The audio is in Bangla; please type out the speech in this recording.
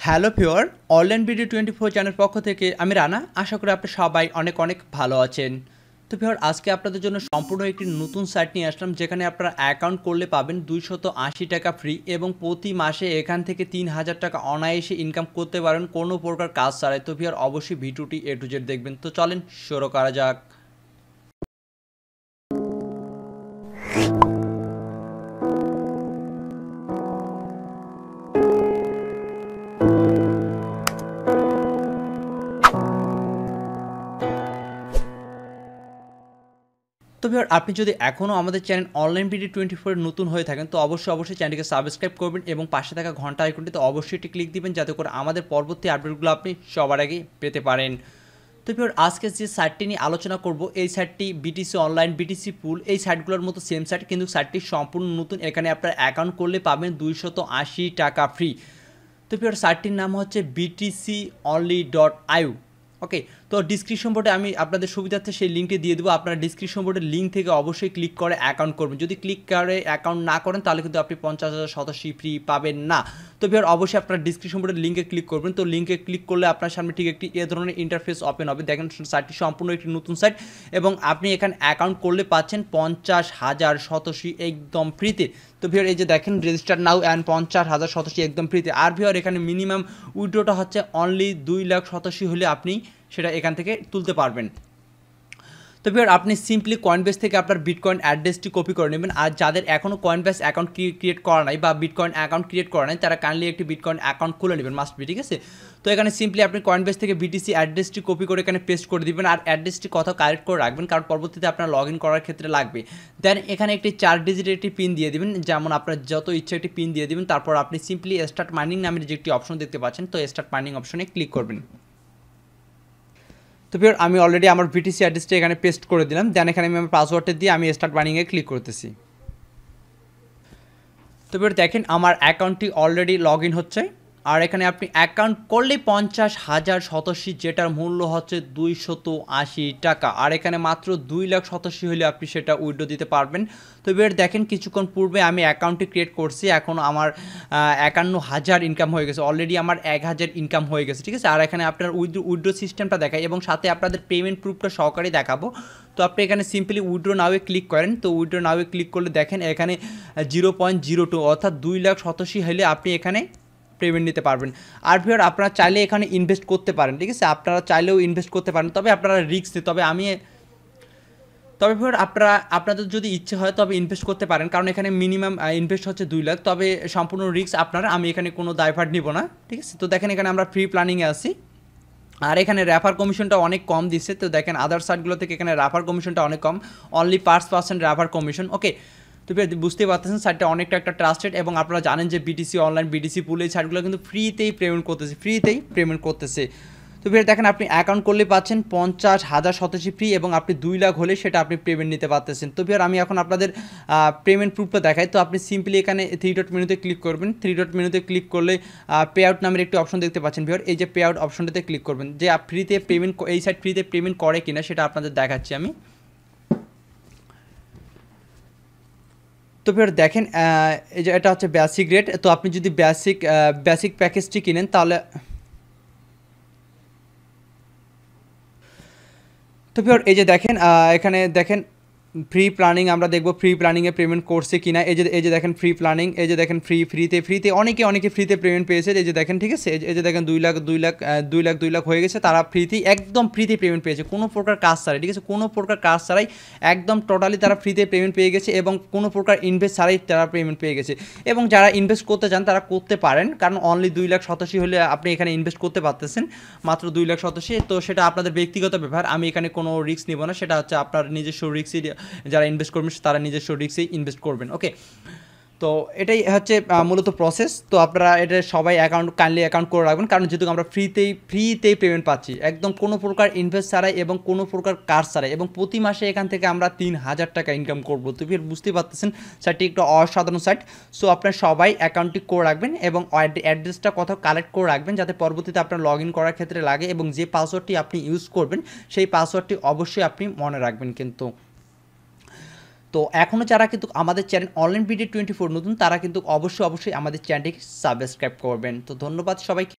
হ্যালো ভিউয়ার, অনলাইন ভিডিও 24 চ্যানেলের পক্ষ থেকে আমি রানা। আশা করি আপনি সবাই অনেক অনেক ভালো আছেন। তো ভিউয়ার, আজকে আপনাদের জন্য সম্পূর্ণ একটি নতুন সাইট নিয়ে আসলাম, যেখানে আপনারা অ্যাকাউন্ট করলে পাবেন 280 টাকা ফ্রি এবং প্রতি মাসে এখান থেকে 3000 টাকা অনায়াসে ইনকাম করতে পারেন কোনো প্রকার কাজ ছাড়াই। তো ভিউয়ার, অবশ্যই ভিডিওটি এ টু জেড দেখবেন। তো চলেন শুরু করা যাক। তো ভিউয়ার, আপনি যদি এখনও আমাদের চ্যানেল অনলাইন ভিডিও 24 নতুন হয়ে থাকেন, তো অবশ্যই চ্যানেলটিকে সাবস্ক্রাইব করবেন এবং পাশে থাকা ঘন্টা আইকনটিতে অবশ্যই একটি ক্লিক দিবেন, যাতে করে আমাদের পরবর্তী আপডেটগুলো আপনি সবার আগে পেতে পারেন। তো ভিউয়ার, আজকে যে সাইটটি নিয়ে আলোচনা করব, এই সাইটটি বিটিসি অনলাইন, বিটিসি পুল, এই সাইটগুলোর মতো সেম সাইট, কিন্তু সাইটটি সম্পূর্ণ নতুন। এখানে আপনার অ্যাকাউন্ট করলে পাবেন 280 টাকা ফ্রি। তো ভিউয়ার, সাইটটির নাম হচ্ছে btconly.io। ওকে, তো ডিসক্রিপশন বোর্ডে আমি আপনাদের সুবিধার্থে সেই লিঙ্কটি দিয়ে দেবো। আপনারা ডিসক্রিপশন বোর্ডের লিঙ্ক থেকে অবশ্যই ক্লিক করে অ্যাকাউন্ট করবেন। যদি ক্লিক করে অ্যাকাউন্ট না করেন, তাহলে কিন্তু আপনি 50,000 শতাংশই ফ্রি পাবেন না। তো ভিউয়ার, অবশ্যই আপনারা ডিসক্রিপশন বোর্ডের লিঙ্কে ক্লিক করবেন। তো লিঙ্কে ক্লিক করলে আপনার সামনে ঠিক একটি এ ধরনের ইন্টারফেস ওপেন হবে। দেখেন, সাইটটি সম্পূর্ণ একটি নতুন সাইট এবং আপনি এখানে অ্যাকাউন্ট করলে পাচ্ছেন 50,000 শতাংশই একদম ফ্রিতে। তো ভিউয়ার, এই যে দেখেন, রেজিস্টার নাও অ্যান্ড 50,000 শতাংশই একদম ফ্রিতে। আর ভিউয়ার, এখানে মিনিমাম উইড্রোটা হচ্ছে অনলি 2 লাখ শতাংশই হলে আপনি সেটা এখান থেকে তুলতে পারবেন। তো ভিউয়ার, আপনি সিম্পলি কয়েনবেস থেকে আপনার বিটকয়েন অ্যাড্রেসটি কপি করে নেবেন। আর যাদের এখনও কয়েনবেস অ্যাকাউন্ট ক্রিয়েট করা নাই বা বিটকয়েন অ্যাকাউন্ট ক্রিয়েট করা নাই, তারা কাইন্ডলি একটি বিটকয়েন অ্যাকাউন্ট খুলে নেবেন, মাস্ট বি, ঠিক আছে। তো এখানে সিম্পলি আপনি কয়েনবেস থেকে বিটিসি অ্যাড্রেসটি কপি করে এখানে পেস্ট করে দিবেন। আর অ্যাড্রেসটি কোথাও কালেক্ট করে রাখবেন, কারণ পরবর্তীতে আপনার লগ ইন করার ক্ষেত্রে লাগবে। দেন এখানে একটি 4 ডিজিটের একটি পিন দিয়ে দিবেন, যেমন আপনার যত ইচ্ছা একটি পিন দিয়ে দিবেন। তারপর আপনি সিম্পলি স্টার্ট মাইনিং নামের যে একটি অপশন দেখতে পাচ্ছেন, তো স্টার্ট মাইনিং অপশনে ক্লিক করবেন। তো ভিউয়ার, আমি অলরেডি আমার বিটিসি অ্যাড্রেসটা এখানে পেস্ট করে দিলাম। দেন এখানে আমি আমার পাসওয়ার্ডটা দিয়ে আমি স্টার্ট মাইনিংয়ে ক্লিক করতেছি। তো ভিউয়ার, দেখেন আমার অ্যাকাউন্টটি অলরেডি লগ ইন হচ্ছে। আর এখানে আপনি অ্যাকাউন্ট করলেই 50,000 শতাংশী, যেটার মূল্য হচ্ছে 280 টাকা। আর এখানে মাত্র 2 লাখ শতাংশী হলে আপনি সেটা উইথড্র দিতে পারবেন। তো ভিউয়ার, দেখেন কিছুক্ষণ পূর্বে আমি অ্যাকাউন্টটি ক্রিয়েট করছি, এখন আমার 51,000 ইনকাম হয়ে গেছে। অলরেডি আমার 1,000 ইনকাম হয়ে গেছে, ঠিক আছে। আর এখানে আপনার উইথড্র সিস্টেমটা দেখায় এবং সাথে আপনাদের পেমেন্ট প্রুফটা সহকারে দেখাবো। তো আপনি এখানে সিম্পলি উইথড্র নাওয়ে ক্লিক করেন। তো উইথড্র নাওয়ে ক্লিক করলে দেখেন এখানে 0.02 অর্থাৎ 2 লাখ শতাংশী হলে আপনি এখানে পেমেন্ট নিতে পারবেন। আর ভিউয়ার, আপনারা চাইলে এখানে ইনভেস্ট করতে পারেন, ঠিক আছে। আপনারা চাইলেও ইনভেস্ট করতে পারেন, তবে আপনারা রিস্ক নেই। তবে ভিউয়ার, আপনাদের যদি ইচ্ছে হয় তবে ইনভেস্ট করতে পারেন, কারণ এখানে মিনিমাম ইনভেস্ট হচ্ছে 2 লাখ। তবে সম্পূর্ণ রিস্ক আপনারা, আমি এখানে কোনো দায়ভার নিব না, ঠিক আছে। তো দেখেন, এখানে আমরা ফ্রি প্ল্যানিংয়ে আছি। আর এখানে রেফার কমিশনটা অনেক কম দিচ্ছে। তো দেখেন, আদার সাইটগুলো থেকে এখানে রেফার কমিশনটা অনেক কম, অনলি 5% রেফার কমিশন। ওকে, তো বুঝতেই পারতেছেন সাইটটা অনেকটা একটা ট্রাস্টেড। এবং আপনারা জানেন যে বিটিসি অনলাইন, বিটিসি পুল, এই সাইটগুলো কিন্তু ফ্রিতেই পেমেন্ট করতেছে। তো দেখেন, আপনি অ্যাকাউন্ট করলে পাচ্ছেন 50,000 শতাংশী ফ্রি এবং আপনি 2 লাখ হলে সেটা আপনি পেমেন্ট নিতে পারতেছেন। তো আমি এখন আপনাদের পেমেন্ট প্রুফটা দেখাই। তো আপনি সিম্পলি এখানে 3 ডট মেনুতে ক্লিক করবেন। 3 ডট মেনুতে ক্লিক করলে পে আউট নামের একটি অপশন দেখতে পাচ্ছেন ভিউয়ার। এই যে পে আউট অপশনটাতে ক্লিক করবেন, যে ফ্রিতে পেমেন্ট, এই সাইট ফ্রিতে পেমেন্ট করে কিনা সেটা আপনাদের দেখাচ্ছি আমি। তো দেখেন, এই যে এটা হচ্ছে বেসিক রেট। তো আপনি যদি বেসিক প্যাকেজটি কিনেন, তাহলে তো এই যে দেখেন, এখানে দেখেন ফ্রি প্ল্যানিং, আমরা দেখব ফ্রি প্ল্যানিংয়ে পেমেন্ট করছে কিনা। এই যে দেখেন ফ্রি প্ল্যানিং, এই যে দেখেন ফ্রিতে অনেকে ফ্রিতে পেমেন্ট পেয়েছে। এই যে দেখেন, ঠিক আছে। এই যে দেখেন 2 লাখ হয়ে গেছে, তারা একদম ফ্রিতে পেমেন্ট পেয়েছে, কোনো প্রকার কাজ ছাড়াই, ঠিক আছে। কোনো প্রকার কাজ ছাড়াই একদম টোটালি তারা ফ্রিতে পেমেন্ট পেয়ে গেছে এবং কোনো প্রকার ইনভেস্ট ছাড়াই তারা পেমেন্ট পেয়ে গেছে। এবং যারা ইনভেস্ট করতে চান তারা করতে পারেন, কারণ অনলি 2 লাখ শতাংশী হলে আপনি এখানে ইনভেস্ট করতে পারতেছেন, মাত্র 2 লাখ শতাংশী। তো সেটা আপনাদের ব্যক্তিগত ব্যাপার, আমি এখানে কোনো রিস্ক নিব না। সেটা হচ্ছে আপনার নিজস্ব রিস্কই, যারা ইনভেস্ট করবেন তারা নিজস্ব রিস্কেই ইনভেস্ট করবেন। ওকে, তো এটাই হচ্ছে মূলত প্রসেস। তো আপনারা এটা সবাই কাইন্ডলি অ্যাকাউন্ট করে রাখবেন, কারণ যেহেতু আমরা ফ্রিতেই পেমেন্ট পাচ্ছি, একদম কোনো প্রকার ইনভেস্ট ছাড়াই এবং কোনো প্রকার কাজ ছাড়াই, এবং প্রতি মাসে এখান থেকে আমরা 3000 টাকা ইনকাম করবো। তো বুঝতেই পারতেছেন সাইটটি একটু অসাধারণ সাইট। সো আপনারা সবাই অ্যাকাউন্টটি করে রাখবেন এবং অ্যাড্রেসটা কোথাও কালেক্ট করে রাখবেন, যাতে পরবর্তীতে আপনার লগ ইন করার ক্ষেত্রে লাগে। এবং যে পাসওয়ার্ডটি আপনি ইউজ করবেন, সেই পাসওয়ার্ডটি অবশ্যই আপনি মনে রাখবেন কিন্তু। তো এখনও যারা কিন্তু আমাদের চ্যানেল অনলাইন ভিডিও 24 নতুন, তারা কিন্তু অবশ্যই আমাদের চ্যানেলটিকে সাবস্ক্রাইব করবেন। তো ধন্যবাদ সবাইকে।